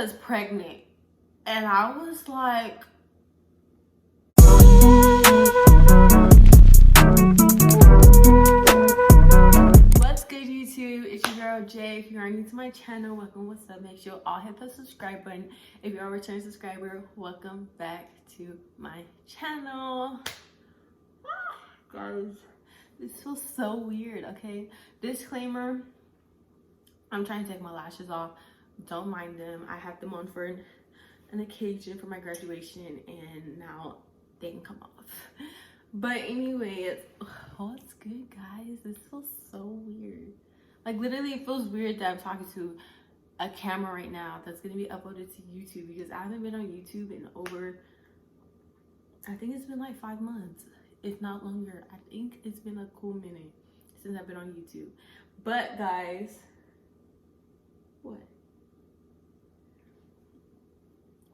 says pregnant. And I was like, what's good, YouTube? It's your girl Jay. If you are new to my channel, welcome. What's up? Make sure you all hit the subscribe button. If you're a return subscriber, welcome back to my channel. Guys, this feels so weird. Okay, disclaimer, I'm trying to take my lashes off. Don't mind them. I had them on for an occasion for my graduation, and now they can come off. But anyway, what's good, guys? This feels so weird. Like, literally, it feels weird that I'm talking to a camera right now that's gonna be uploaded to YouTube, because I haven't been on YouTube in over, I think it's been like 5 months, if not longer. I think it's been a cool minute since I've been on YouTube. But guys, what?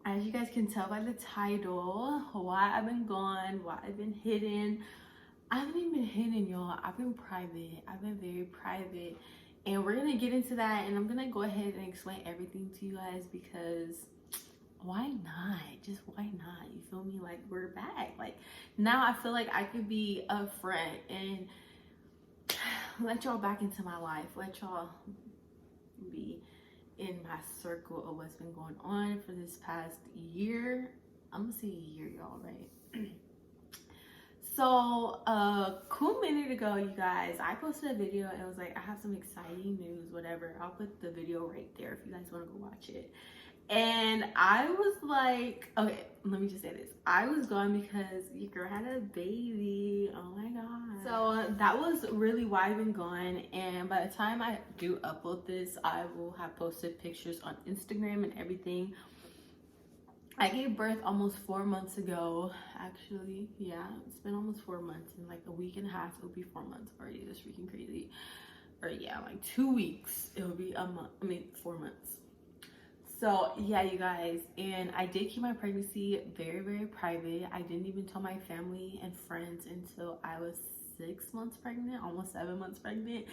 As you guys can tell by the title, why I've been gone, why I've been hidden. I haven't even been hidden, y'all. I've been private. I've been very private. And we're gonna get into that, and I'm gonna go ahead and explain everything to you guys, because why not? Just why not? You feel me? Like, we're back. Like, now I feel like I could be upfront and let y'all back into my life. Let y'all be in my circle of what's been going on for this past year. I'm gonna say a year, y'all, right? So a cool minute ago, you guys, I posted a video and it was like, I have some exciting news, whatever. I'll put the video right there if you guys want to go watch it. And I was like, okay, let me just say this. I was gone because your girl had a baby. Oh my God. So that was really why I've been gone. And by the time I do upload this, I will have posted pictures on Instagram and everything. I gave birth almost 4 months ago, actually. Yeah, it's been almost 4 months. In like a week and a half, it'll be 4 months already. That's freaking crazy. Or yeah, like 2 weeks, it'll be a month. I mean, 4 months. So yeah, you guys, and I did keep my pregnancy very, very private. I didn't even tell my family and friends until I was 6 months pregnant, almost 7 months pregnant.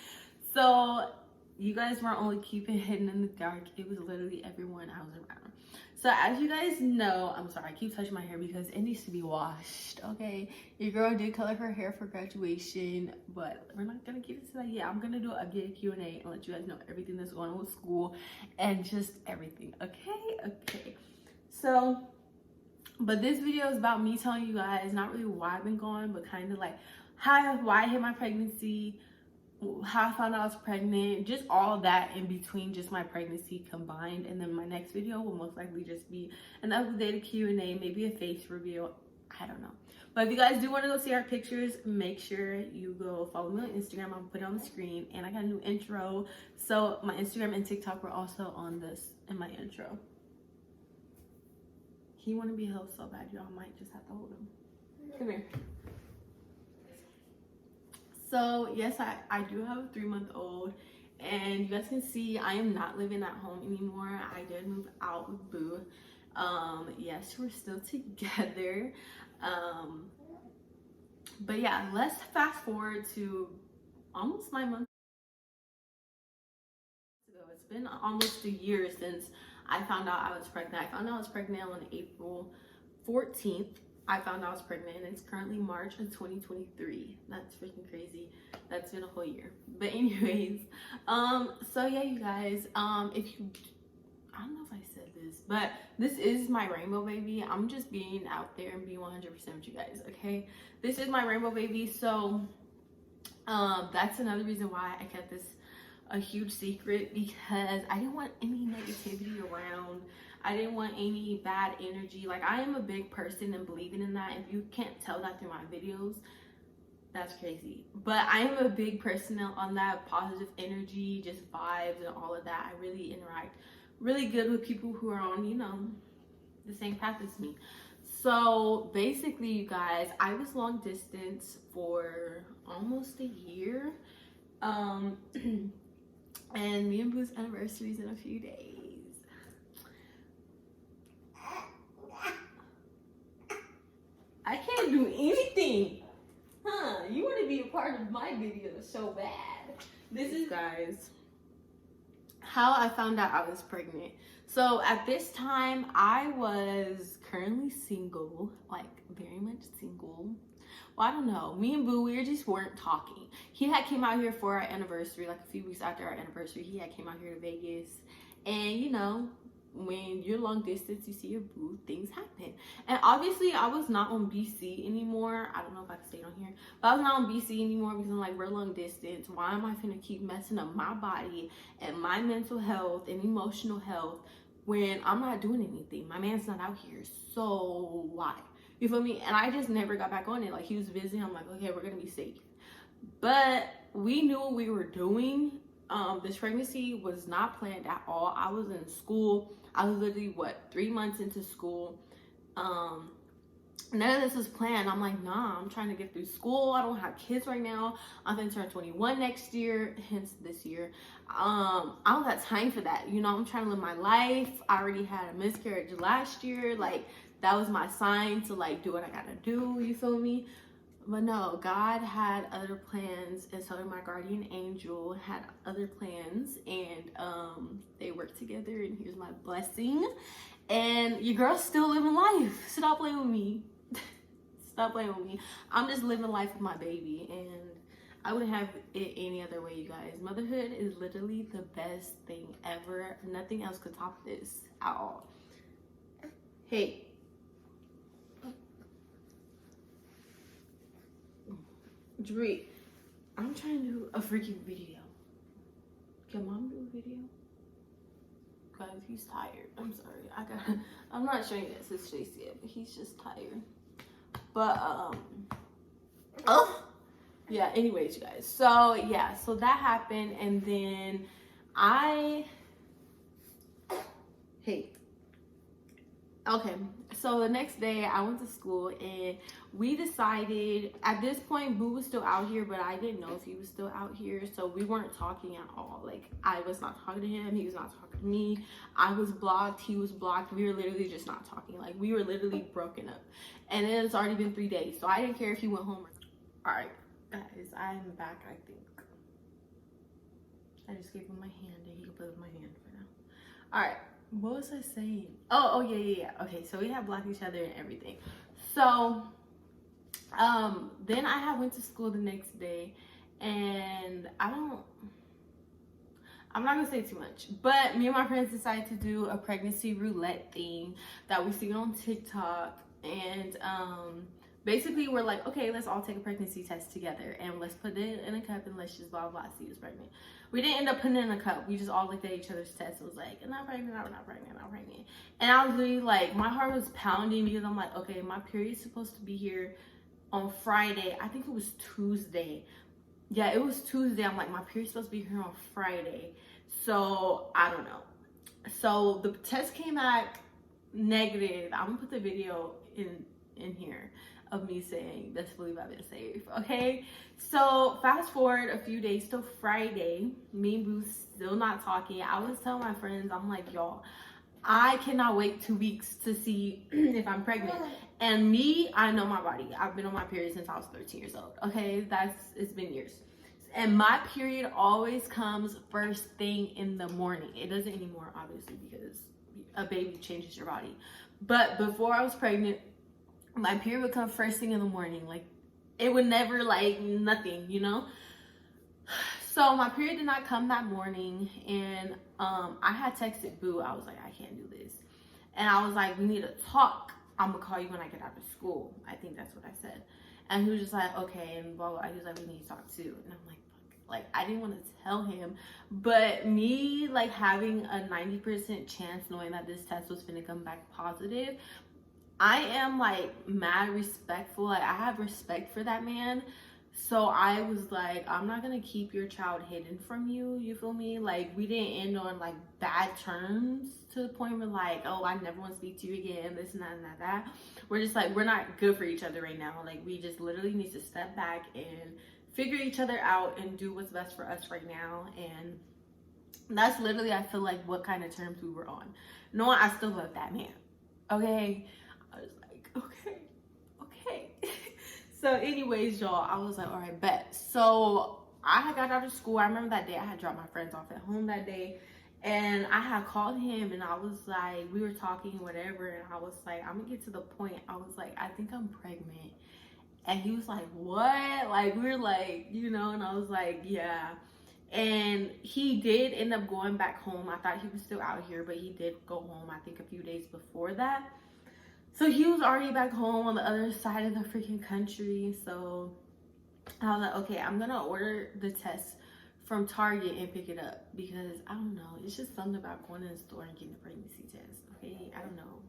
So you guys weren't only keeping hidden in the dark, it was literally everyone I was around. So as you guys know, I'm sorry, I keep touching my hair because it needs to be washed, okay? Your girl did color her hair for graduation, but we're not gonna get into that yet. I'm gonna do a Q&A and let you guys know everything that's going on with school and just everything, okay? So, but this video is about me telling you guys not really why I've been gone, but kind of like why I hit my pregnancy, how I found out I was pregnant, just all that in between, just my pregnancy combined. And then my next video will most likely just be an updated Q&A, maybe a face reveal, I don't know. But if you guys do want to go see our pictures, make sure you go follow me on Instagram. I'll put it on the screen, and I got a new intro, so my Instagram and TikTok were also on this in my intro. He want to be held so bad, y'all might just have to hold him. Come here. So yes, I do have a 3-month-old, and you guys can see I am not living at home anymore. I did move out with Boo. Yes, we're still together. But yeah, let's fast forward to almost 9 months ago. It's been almost a year since I found out I was pregnant. I found out I was pregnant on April 14th. I found out I was pregnant, and it's currently March of 2023. That's freaking crazy. That's been a whole year. But anyways, so yeah, you guys, if you, I don't know if I said this, but this is my rainbow baby. I'm just being out there and being 100% with you guys, okay? This is my rainbow baby. So that's another reason why I kept this a huge secret, because I didn't want any negativity around. I didn't want any bad energy. Like, I am a big person and believing in that. If you can't tell that through my videos, that's crazy. But I am a big person on that positive energy, just vibes and all of that. I really interact really good with people who are on, you know, the same path as me. So basically, you guys, I was long distance for almost a year. And me and Boo's anniversary is in a few days. I can't do anything. Huh? You want to be a part of my video so bad. This is, guys, how I found out I was pregnant. So at this time, I was currently single, like very much single. Well, I don't know. Me and Boo, we just weren't talking. He had came out here for our anniversary, like a few weeks after our anniversary. He had came out here to Vegas. And you know, when you're long distance, you see your boo, things happen. And obviously, I was not on BC anymore. I don't know if I can say it on here, but I was not on BC anymore because I'm like, we're long distance. Why am I finna keep messing up my body and my mental health and emotional health when I'm not doing anything? My man's not out here, so why? You feel me? And I just never got back on it. Like, he was busy. I'm like, okay, we're gonna be safe. But we knew what we were doing. This pregnancy was not planned at all. I was in school. I was literally 3 months into school. None of this was planned. I'm like, nah, I'm trying to get through school. I don't have kids right now. I'm gonna turn 21 next year, hence this year. I don't got time for that. You know, I'm trying to live my life. I already had a miscarriage last year. Like, that was my sign to like do what I gotta do. You feel me? But no, God had other plans, and so did my guardian angel had other plans, and they worked together, and here's my blessing. And your girl's still living life. Stop playing with me. Stop playing with me. I'm just living life with my baby, and I wouldn't have it any other way, you guys. Motherhood is literally the best thing ever. Nothing else could top this at all. Hey. Dree, I'm trying to do a freaking video. Can mom do a video? Guys, he's tired. I'm sorry. I'm not showing this to Stacey yet, but he's just tired. But yeah, anyways, you guys. So yeah, so that happened, and then okay, so the next day I went to school, and we decided, at this point Boo was still out here, but I didn't know if he was still out here, so we weren't talking at all. Like, I was not talking to him, he was not talking to me. I was blocked, he was blocked. We were literally just not talking. Like, we were literally broken up, and it has already been 3 days, so I didn't care if he went home or not. All right, guys, I'm back. I think I just gave him my hand, and he can play with my hand for now. All right, what was I saying? Oh yeah. Okay, so we had blocked each other and everything. So then I had went to school the next day, and I'm not gonna say too much, but me and my friends decided to do a pregnancy roulette thing that we see on TikTok. And basically we're like, okay, let's all take a pregnancy test together, and let's put it in a cup, and let's just blah blah see who's pregnant. We didn't end up putting it in a cup. We just all looked at each other's tests. It was like, I'm not pregnant, I'm not pregnant, I'm pregnant. And I was really like, my heart was pounding, because I'm like, okay, my period's supposed to be here on Friday. I think it was Tuesday. Yeah, it was Tuesday. I'm like, my period's supposed to be here on Friday. So I don't know. So the test came back negative. I'm gonna put the video in here of me saying, best believe I've been safe. Okay, so fast forward a few days till Friday. Me and Boo still not talking. I was telling my friends, I'm like, y'all, I cannot wait 2 weeks to see if I'm pregnant. And me, I know my body. I've been on my period since I was 13 years old. Okay, it's been years. And my period always comes first thing in the morning. It doesn't anymore, obviously, because a baby changes your body. But before I was pregnant, my period would come first thing in the morning. Like, it would never, like, nothing, you know? So my period did not come that morning, and I had texted Boo. I was like, I can't do this. And I was like, we need to talk. I'm gonna call you when I get out of school. I think that's what I said. And he was just like, okay, and blah, blah. He was like, we need to talk too. And I'm like, fuck. Like, I didn't want to tell him. But me, like, having a 90% chance knowing that this test was gonna come back positive, I am, like, mad respectful. Like, I have respect for that man. So I was like, I'm not gonna keep your child hidden from you. You feel me? Like, we didn't end on, like, bad terms to the point where, like, oh, I never want to speak to you again, this and that and that. We're just like, we're not good for each other right now. Like, we just literally need to step back and figure each other out and do what's best for us right now. And that's literally, I feel like, what kind of terms we were on. Knowing I still love that man. Okay? I was like, okay. So anyways, y'all, I was like, all right, bet. So I had got out of school. I remember that day I had dropped my friends off at home that day. And I had called him and I was like, we were talking, whatever. And I was like, I'm gonna get to the point. I was like, I think I'm pregnant. And he was like, what? Like, we were like, you know, and I was like, yeah. And he did end up going back home. I thought he was still out here, but he did go home, I think, a few days before that. So he was already back home on the other side of the freaking country. So I was like, okay, I'm gonna order the test from Target and pick it up, because I don't know, it's just something about going to the store and getting a pregnancy test. Okay, I don't know.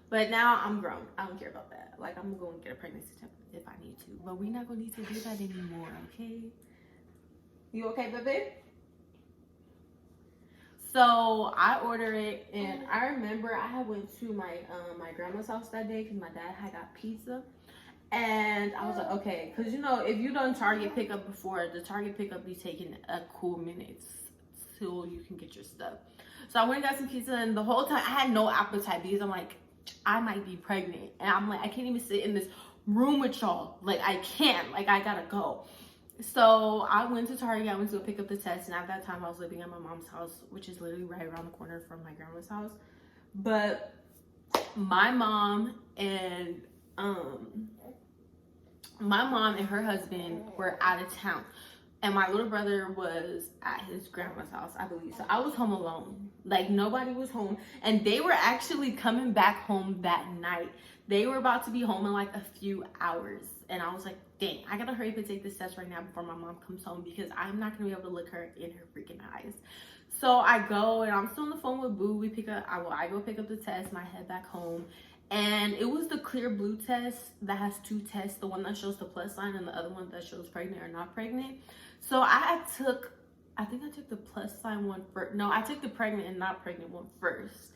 But now I'm grown. I don't care about that. Like, I'm going to get a pregnancy test if I need to. But we're not going to need to do that anymore, okay? You okay, baby? So I ordered it, and I remember I had went to my grandma's house that day because my dad had got pizza. And I was like, okay, because, you know, if you done Target pickup before, the Target pickup be taking a cool minute till you can get your stuff. So I went and got some pizza, and the whole time I had no appetite because I'm like, I might be pregnant. And I'm like, I can't even sit in this room with y'all. Like, I can't. Like, I gotta go. So I went to Target. I went to go pick up the test. And at that time, I was living at my mom's house, which is literally right around the corner from my grandma's house. But my mom and her husband were out of town. And my little brother was at his grandma's house, I believe. So I was home alone. Like, nobody was home. And they were actually coming back home that night. They were about to be home in like a few hours. And I was like, dang, I gotta hurry up and take this test right now before my mom comes home, because I'm not gonna be able to look her in her freaking eyes. So I go, and I'm still on the phone with Boo. I go pick up the test, and I head back home. And it was the clear blue test that has two tests, the one that shows the plus sign and the other one that shows pregnant or not pregnant. So I think I took the plus sign one first. No, I took the pregnant and not pregnant one first.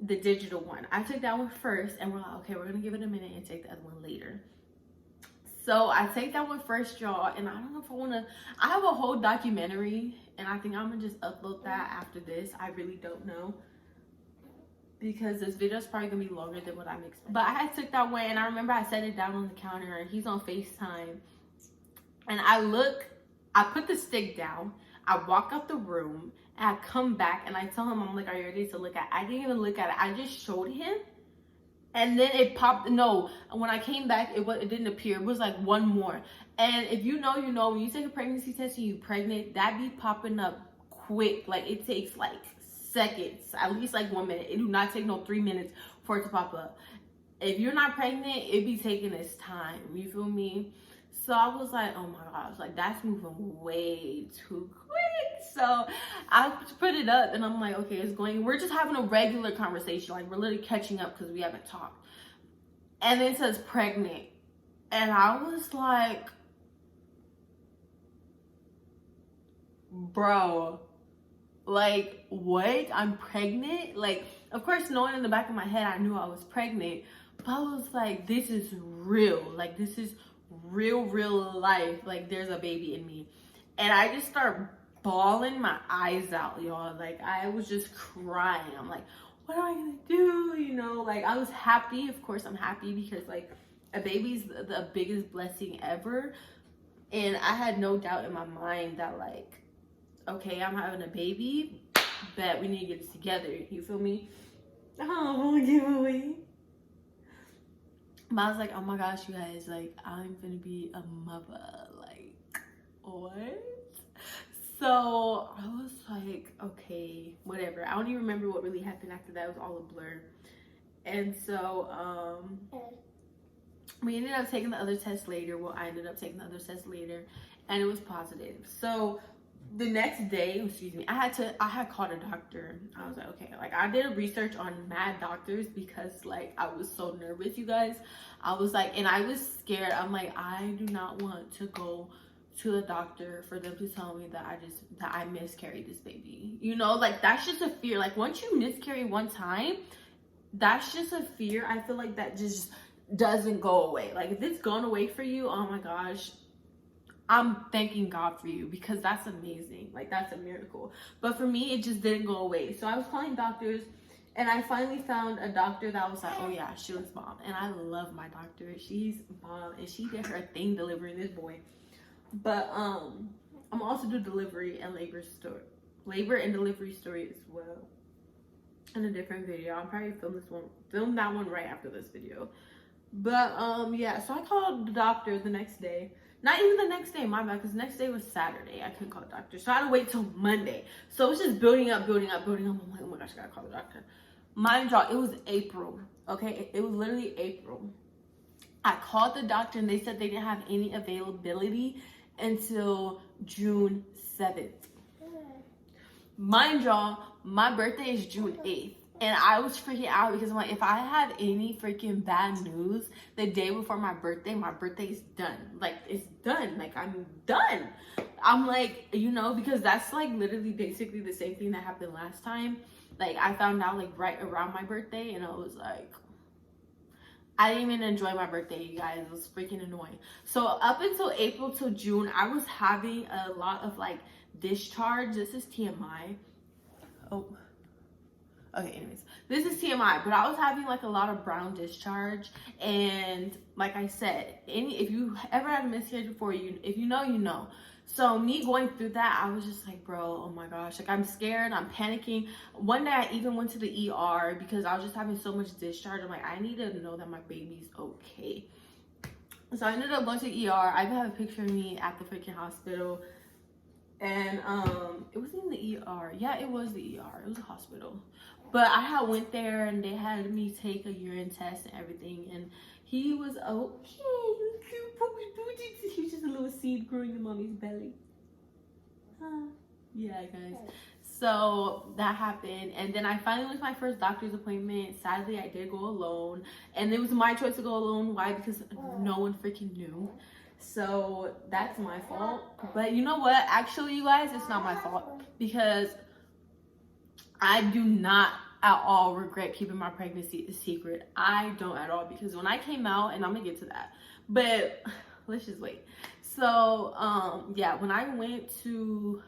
The digital one. I took that one first, and we're like, okay, we're gonna give it a minute and take the other one later. So I take that one first, y'all, and I don't know if I have a whole documentary, and I think I'm gonna just upload that after this. I really don't know, because this video is probably gonna be longer than what I'm expecting. But I took that way, and I remember I set it down on the counter, and he's on FaceTime. And I put the stick down, I walk out the room, and I come back, and I tell him, I'm like, are you ready to look at it? I didn't even look at it. I just showed him, and then it popped. No, when I came back, it didn't appear. It was like one more. And if you know, when you take a pregnancy test and you're pregnant, that be popping up quick. Like, it takes like seconds, at least like 1 minute. It do not take no 3 minutes for it to pop up. If you're not pregnant, it be taking its time. You feel me? So I was like, oh my gosh, like, that's moving way too quick. So I put it up, and I'm like, okay, it's going. We're just having a regular conversation. Like, we're literally catching up because we haven't talked. And then it says pregnant. And I was like, bro, like, what? I'm pregnant? Like, of course, knowing in the back of my head, I knew I was pregnant. But I was like, this is real. Like, this is real life. Like, there's a baby in me. And I just start bawling my eyes out, y'all. Like, I was just crying. I'm like, what am I gonna do? You know, like, I was happy. Of course, I'm happy because, like, a baby's the biggest blessing ever. And I had no doubt in my mind that, like, okay, I'm having a baby, but we need to get it together. You feel me? Oh, giveaway. But I was like, oh my gosh, you guys, like, I'm gonna be a mother. Like, what? So I was like, okay, whatever. I don't even remember what really happened after that. It was all a blur. And so we ended up taking the other test later. Well, I ended up taking the other test later, and it was positive. So the next day, I had called a doctor. I was like, okay, like, I did a research on mad doctors because, like, I was so nervous, you guys. I was like, and I was scared. I'm like, I do not want to go to the doctor for them to tell me that I miscarried this baby. You know, like, that's just a fear. Like, once you miscarry one time, that's just a fear. I feel like that just doesn't go away. Like, if it's gone away for you, oh my gosh, I'm thanking God for you, because that's amazing. Like, that's a miracle. But for me, it just didn't go away. So I was calling doctors, and I finally found a doctor that was like, oh yeah, she was bomb. And I love my doctor. She's bomb, and she did her thing delivering this boy. But I'm also do delivery and labor labor and delivery story as well in a different video. I'll probably film that one right after this video. But yeah, so I called the doctor the next day. Not even the next day, my bad, because the next day was Saturday. I couldn't call the doctor. So I had to wait till Monday. So it was just building up. I'm like, oh my gosh, I gotta call the doctor. Mind you, it was April, okay? It was literally April. I called the doctor and they said they didn't have any availability until June 7th. Mind y'all, my birthday is June 8th. And I was freaking out because I'm like, if I have any freaking bad news the day before my birthday is done. Like, it's done. Like, I'm done. I'm like, you know, because that's like literally basically the same thing that happened last time. Like, I found out like right around my birthday and I was like, I didn't even enjoy my birthday, you guys. It was freaking annoying. So up until April till June, I was having a lot of like discharge. This is TMI. Oh. Okay, anyways, this is TMI, but I was having like a lot of brown discharge, and like I said, if you ever had a miscarriage before, if you know, you know. So me going through that, I was just like, bro, oh my gosh, like I'm scared, I'm panicking. One day I even went to the ER because I was just having so much discharge. I'm like, I need to know that my baby's okay. So I ended up going to the ER. I even have a picture of me at the freaking hospital. And it wasn't even the ER. Yeah, it was the ER. It was a hospital. But I had went there and they had me take a urine test and everything. And he was okay. He was just a little seed growing in mommy's belly. Yeah, guys. So that happened. And then I finally went to my first doctor's appointment. Sadly, I did go alone. And it was my choice to go alone. Why? Because no one freaking knew. So that's my fault. But you know what? Actually, you guys, it's not my fault. Because I do not at all regret keeping my pregnancy a secret. I don't at all. Because when I came out, and I'm going to get to that. But let's just wait. So, yeah, when I went to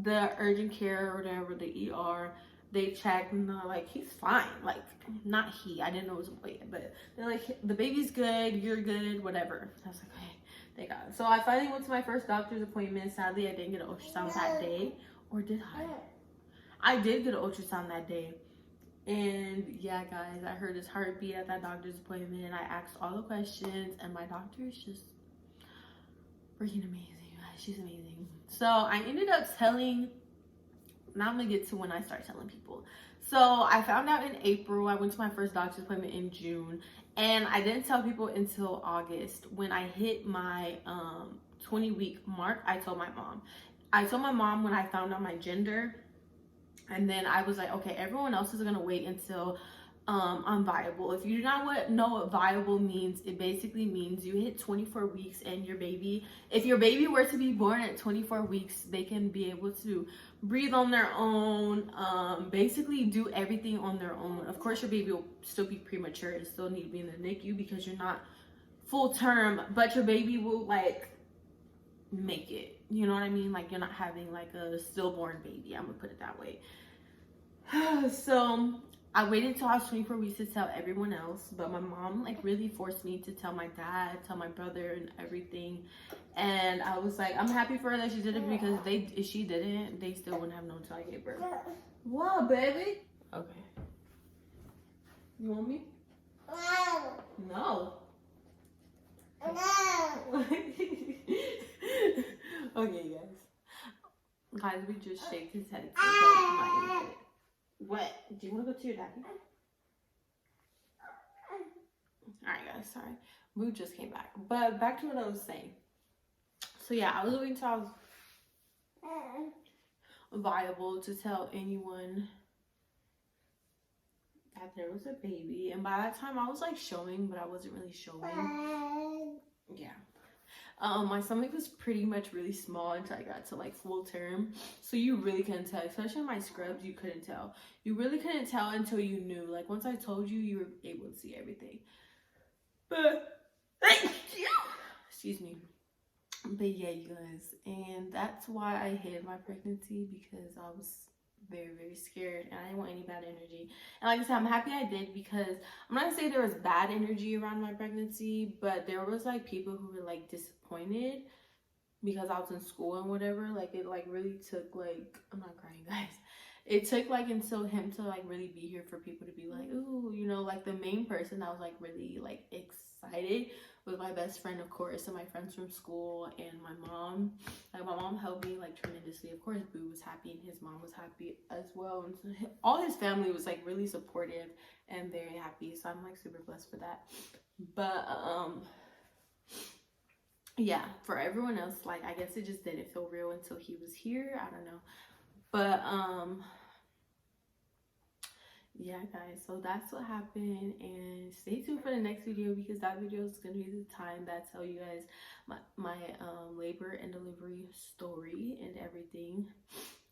the urgent care or whatever, the ER, they checked and they're like, he's fine. Like, not he. I didn't know it was a boy. But they're like, the baby's good. You're good. Whatever. I was like, okay. Thank God. So I finally went to my first doctor's appointment. Sadly, I didn't get an ultrasound that day. Or did I? I did get an ultrasound that day. And yeah, guys, I heard his heartbeat at that doctor's appointment. And I asked all the questions. And my doctor is just freaking amazing, you guys. She's amazing. So I ended up telling... Now I'm going to get to when I start telling people. So I found out in April. I went to my first doctor's appointment in June. And I didn't tell people until August. When I hit my 20-week mark, I told my mom. I told my mom when I found out my gender. And then I was like, okay, everyone else is going to wait until I'm viable. If you do not know what viable means, it basically means you hit 24 weeks and your baby, if your baby were to be born at 24 weeks, they can be able to breathe on their own, basically do everything on their own. Of course, your baby will still be premature and still need to be in the NICU because you're not full term, but your baby will like make it. You know what I mean? Like you're not having like a stillborn baby. I'm gonna put it that way. So I waited till I was 24 weeks to tell everyone else, but my mom like really forced me to tell my dad, tell my brother and everything. And I was like, I'm happy for her that she did it because if she didn't, they still wouldn't have known until I gave birth. What, baby? Okay. You want me? No. No. Okay, guys. Guys, we just shake his head. What? Do you want to go to your daddy? Alright, guys, sorry. Boo just came back. But back to what I was saying. So, yeah, I was waiting until I was viable to tell anyone that there was a baby. And by that time, I was, like, showing, but I wasn't really showing. Yeah. My stomach was pretty much really small until I got to like full term. So you really couldn't tell, especially in my scrubs, you couldn't tell. You really couldn't tell until you knew. Like once I told you, you were able to see everything. But, excuse me. But yeah, you guys. And that's why I hid my pregnancy, because I was very, very scared and I didn't want any bad energy. And like I said, I'm happy I did, because I'm not gonna say there was bad energy around my pregnancy, but there was like people who were like disappointed, because I was in school and whatever, like it like really took like, I'm not crying guys, it took like until him to like really be here for people to be like, ooh, you know, like the main person I was like really like excited with my best friend, of course, and my friends from school and my mom. Like my mom helped me like tremendously. Of course, Boo was happy and his mom was happy as well, and so all his family was like really supportive and very happy. So I'm like super blessed for that. But yeah, for everyone else, like I guess it just didn't feel real until he was here. I don't know. But yeah guys, so that's what happened, and stay tuned for the next video because that video is gonna be the time that I tell you guys my labor and delivery story and everything,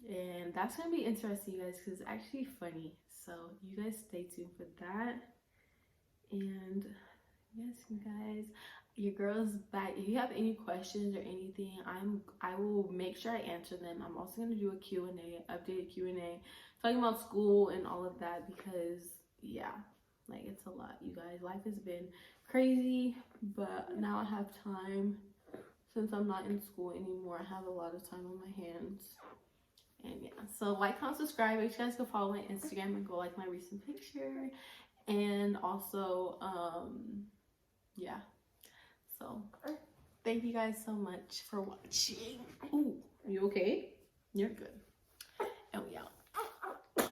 and that's gonna be interesting, you guys, because it's actually funny. So you guys stay tuned for that. And yes, you guys, your girl's back. If you have any questions or anything, I will make sure I answer them. I'm also gonna do a Q&A, updated Q&A, talking about school and all of that, because yeah, like it's a lot, you guys. Life has been crazy, but now I have time since I'm not in school anymore. I have a lot of time on my hands. And yeah, so like, comment, subscribe. Make sure you guys go follow my Instagram and go like my recent picture. And also yeah, so thank you guys so much for watching. Ooh, you okay? You're good.